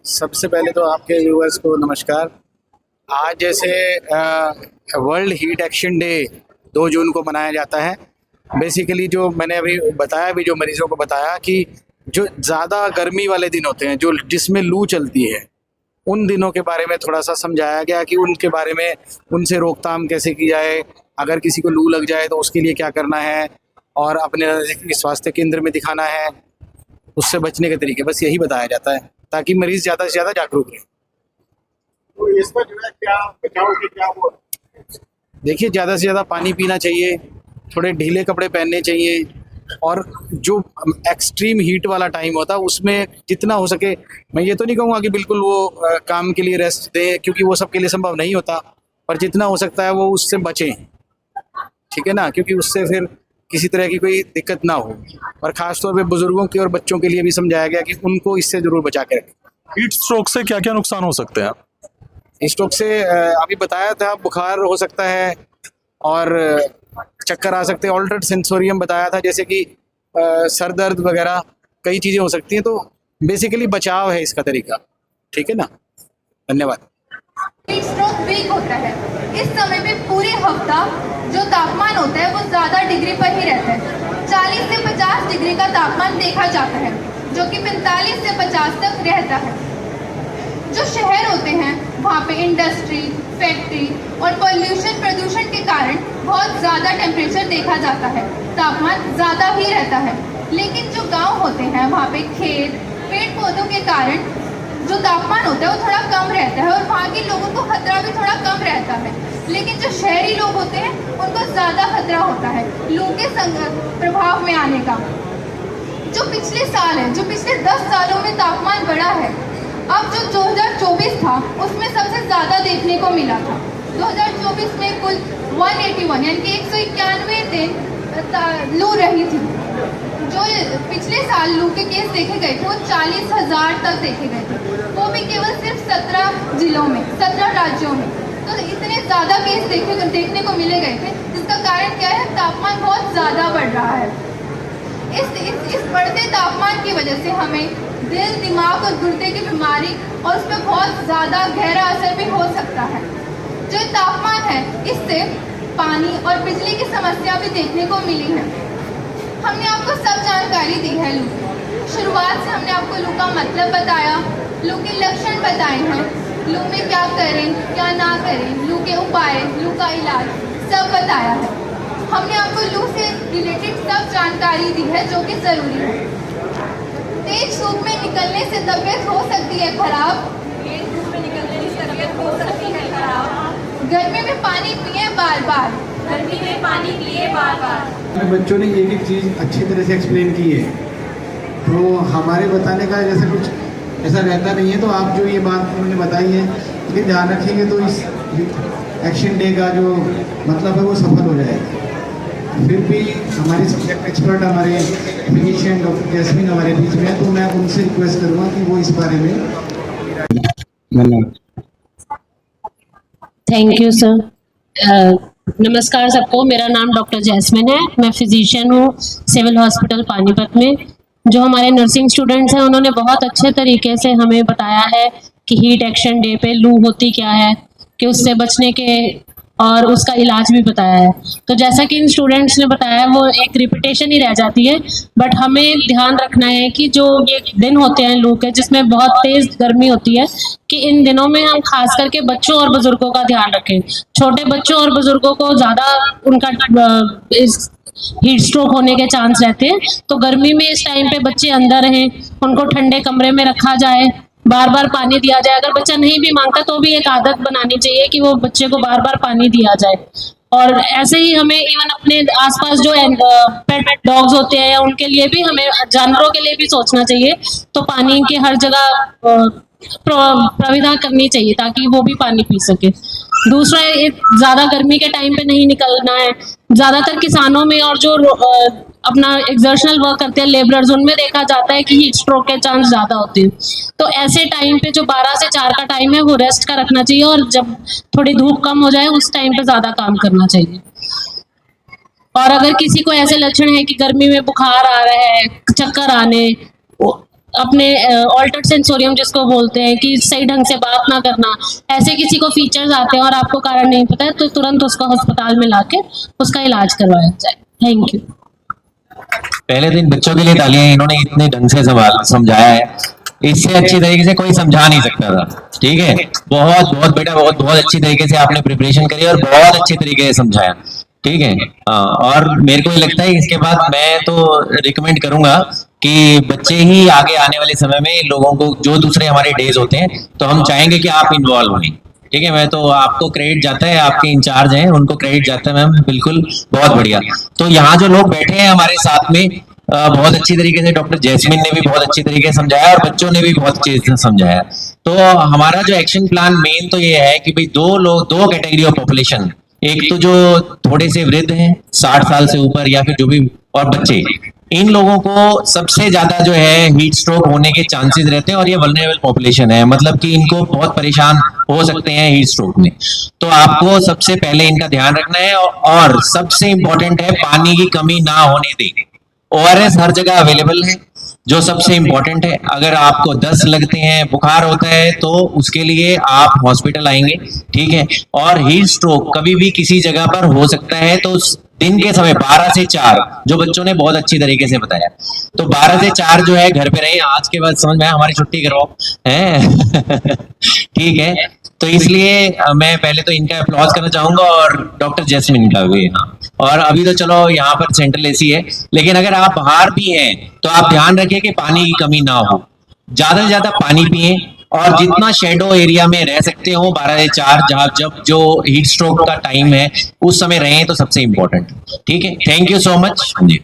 सबसे पहले तो आपके व्यूअर्स को नमस्कार। आज जैसे वर्ल्ड हीट एक्शन डे 2 जून को मनाया जाता है। बेसिकली जो मैंने अभी बताया भी, जो मरीज़ों को बताया कि जो ज़्यादा गर्मी वाले दिन होते हैं, जो जिसमें लू चलती है, उन दिनों के बारे में थोड़ा सा समझाया गया कि उनके बारे में, उनसे रोकथाम कैसे की जाए, अगर किसी को लू लग जाए तो उसके लिए क्या करना है और अपने नज़दीकी स्वास्थ्य केंद्र में दिखाना है, उससे बचने के तरीके, बस यही बताया जाता है ताकि मरीज़ ज़्यादा से ज़्यादा जागरूक रहे। तो इसमें जो है क्या बचाव के क्या वो देखिए, ज़्यादा से ज़्यादा पानी पीना चाहिए, थोड़े ढीले कपड़े पहनने चाहिए, और जो एक्सट्रीम हीट वाला टाइम होता है उसमें जितना हो सके, मैं ये तो नहीं कहूँगा कि बिल्कुल वो काम के लिए रेस्ट दें, क्योंकि वो सबके लिए संभव नहीं होता, पर जितना हो सकता है वो उससे बचें, ठीक है ना, क्योंकि उससे फिर किसी तरह की कोई दिक्कत ना हो। और ख़ास तौर पे बुज़ुर्गों की और बच्चों के लिए भी समझाया गया कि उनको इससे ज़रूर बचा के रखें। हीट स्ट्रोक से क्या क्या नुकसान हो सकते हैं? स्ट्रोक से अभी बताया था, बुखार हो सकता है और चक्कर आ सकते हैं। ऑल्टर्ड सेंसोरियम बताया था, जैसे कि सर दर्द वगैरह कई चीज़ें हो सकती हैं। तो बेसिकली बचाव है इसका तरीका, ठीक है ना। धन्यवाद। हीट स्ट्रोक वीक होता है। इस समय पे पूरे हफ्ता जो तापमान होता है वो ज़्यादा डिग्री पर ही रहता है। 40 से 50 डिग्री का तापमान देखा जाता है, जो कि 45 से 50 तक रहता है। जो शहर होते हैं वहाँ पे इंडस्ट्री, फैक्ट्री और प्रदूषण के कारण बहुत ज़्यादा टेम्परेचर देखा जाता है, तापमान ज़्यादा ही रहता है। लेकिन जो गांव होते हैं वहाँ पे खेत, पेड़ पौधों के कारण जो तापमान होता है वो थोड़ा कम रहता है और वहाँ के लोगों को खतरा भी थोड़ा कम रहता है। लेकिन जो शहरी लोग होते हैं उनको ज़्यादा खतरा होता है लू के प्रभाव में आने का। जो पिछले साल है, जो पिछले 10 सालों में तापमान बढ़ा है, अब जो 2024 था उसमें सबसे ज़्यादा देखने को मिला था। 2024 में कुल 181 यानी कि 191 दिन लू रही थी। जो पिछले साल लू के केस देखे गए थे वो 40,000 तक देखे गए थे, वो भी केवल सिर्फ 17 जिलों में, 17 राज्यों में। तो इतने ज़्यादा केस देखने को मिले गए थे, जिसका कारण क्या है, तापमान बहुत ज़्यादा बढ़ रहा है। इस बढ़ते तापमान की वजह से हमें दिल, दिमाग और गुर्दे की बीमारी और उस पर बहुत ज़्यादा गहरा असर भी हो सकता है। जो तापमान है इससे पानी और बिजली की समस्या भी देखने को मिली है। हमने आपको सब जानकारी दी है लू की। शुरुआत से हमने आपको लू का मतलब बताया, लू के लक्षण बताए हैं, लू में क्या करें क्या ना करें, लू के उपाय, लू का इलाज सब बताया है। हमने आपको लू से रिलेटेड सब जानकारी दी है जो कि ज़रूरी है। तेज धूप में निकलने से तबीयत हो सकती है खराब, गर्मी में पानी पिए बार बार, गर्मी में पानी पिए बार बार। बच्चों ने एक एक चीज़ अच्छी तरह से एक्सप्लेन की है, तो हमारे बताने का जैसे कुछ ऐसा रहता नहीं है। तो आप जो ये बात उन्होंने बताई है, लेकिन ध्यान रखेंगे तो इस एक्शन डे का जो मतलब है वो सफल हो जाएगा। फिर भी हमारे सब्जेक्ट एक्सपर्ट, हमारे फिजिशियन डॉक्टर जैस्मिन हमारे बीच में है, तो मैं उनसे रिक्वेस्ट करूँगा कि वो इस बारे में। धन्यवाद। Thank you sir. नमस्कार सबको, मेरा नाम डॉक्टर जैस्मिन है, मैं फिजिशियन हूँ सिविल हॉस्पिटल पानीपत में। जो हमारे नर्सिंग स्टूडेंट्स हैं उन्होंने बहुत अच्छे तरीके से हमें बताया है कि हीट एक्शन डे पे लू होती क्या है, कि उससे बचने के और उसका इलाज भी बताया है। तो जैसा कि इन स्टूडेंट्स ने बताया वो एक रिपीटेशन ही रह जाती है, बट हमें ध्यान रखना है कि जो ये दिन होते हैं लू के, जिसमें बहुत तेज़ गर्मी होती है, कि इन दिनों में हम खास करके बच्चों और बुजुर्गों का ध्यान रखें। छोटे बच्चों और बुजुर्गों को ज़्यादा उनका इस हीट स्ट्रोक होने के चांस रहते हैं। तो गर्मी में इस टाइम पे बच्चे अंदर रहें, उनको ठंडे कमरे में रखा जाए, बार बार पानी दिया जाए। अगर बच्चा नहीं भी मांगता तो भी एक आदत बनानी चाहिए कि वो बच्चे को बार बार पानी दिया जाए। और ऐसे ही हमें इवन अपने आसपास जो पेट डॉग्स होते हैं उनके लिए भी, हमें जानवरों के लिए भी सोचना चाहिए। तो पानी की हर जगह प्रविधा करनी चाहिए ताकि वो भी पानी पी सके। दूसरा, ज़्यादा गर्मी के टाइम पे नहीं निकलना है। ज़्यादातर किसानों में और जो अपना एक्सर्शनल वर्क करते हैं लेबरर्स, उनमें देखा जाता है कि हीट स्ट्रोक के चांस ज़्यादा होते हैं। तो ऐसे टाइम पे जो 12 से 4 का टाइम है वो रेस्ट का रखना चाहिए, और जब थोड़ी धूप कम हो जाए उस टाइम पे ज़्यादा काम करना चाहिए। और अगर किसी को ऐसे लक्षण है कि गर्मी में बुखार आ रहा है, चक्कर आने, अपने ऑल्टर्ड सेंसोरियम जिसको बोलते हैं कि सही ढंग से बात ना करना, ऐसे किसी को फीचर्स आते हैं और आपको कारण नहीं पता है तो तुरंत उसको अस्पताल में लाके उसका इलाज करवाया जाए। Thank you. पहले दिन बच्चों के लिए तालियां, इन्होंने इतने ढंग से सवाल समझाया है, इससे अच्छी तरीके से कोई समझा नहीं सकता था। ठीक है, बहुत बहुत बेटा, बहुत बहुत अच्छी तरीके से आपने प्रिपरेशन करी और बहुत अच्छे तरीके से समझाया। ठीक है, और मेरे को ये लगता है इसके बाद मैं तो रिकमेंड करूंगा कि बच्चे ही आगे आने वाले समय में लोगों को, जो दूसरे हमारे डेज होते हैं तो हम चाहेंगे कि आप इन्वॉल्व हों। ठीक है, मैं तो आपको क्रेडिट जाता है, आपके इंचार्ज हैं उनको क्रेडिट जाता है मैम, बिल्कुल बहुत बढ़िया। तो यहाँ जो लोग बैठे हैं हमारे साथ में, बहुत अच्छी तरीके से डॉक्टर जैस्मिन ने भी बहुत अच्छी तरीके से समझाया और बच्चों ने भी बहुत अच्छे से समझाया। तो हमारा जो एक्शन प्लान मेन तो ये है कि भाई दो कैटेगरी ऑफ पॉपुलेशन, एक तो जो थोड़े से वृद्ध हैं 60 साल से ऊपर या फिर जो भी, और बच्चे, इन लोगों को सबसे ज्यादा जो है हीट स्ट्रोक होने के चांसेस रहते हैं और ये वल्नरेबल पॉपुलेशन है, मतलब कि इनको बहुत परेशान हो सकते हैं हीट स्ट्रोक में। तो आपको सबसे पहले इनका ध्यान रखना है और सबसे इंपॉर्टेंट है पानी की कमी ना होने दें। ORS हर जगह अवेलेबल है, जो सबसे इंपॉर्टेंट है। अगर आपको दस्त लगते हैं, बुखार होता है तो उसके लिए आप हॉस्पिटल आएंगे। ठीक है, और हीट स्ट्रोक कभी भी किसी जगह पर हो सकता है, तो दिन के समय 12 से 4, जो बच्चों ने बहुत अच्छी तरीके से बताया, तो 12 से 4 जो है घर पे रहे। आज के बाद समझ में आया, हमारी छुट्टी करवाओ है। ठीक है, तो इसलिए मैं पहले तो इनका अप्लॉज करना चाहूंगा और डॉक्टर जैस्मिन का भी। हाँ, और अभी तो चलो यहाँ पर सेंट्रल AC है, लेकिन अगर आप बाहर भी हैं तो आप ध्यान रखिए कि पानी की कमी ना हो, ज्यादा से ज्यादा पानी पिए और जितना शेडो एरिया में रह सकते हो 12 से 4, जब जो हीट स्ट्रोक का टाइम है उस समय रहें तो सबसे इंपॉर्टेंट। ठीक है, thank you so much ji.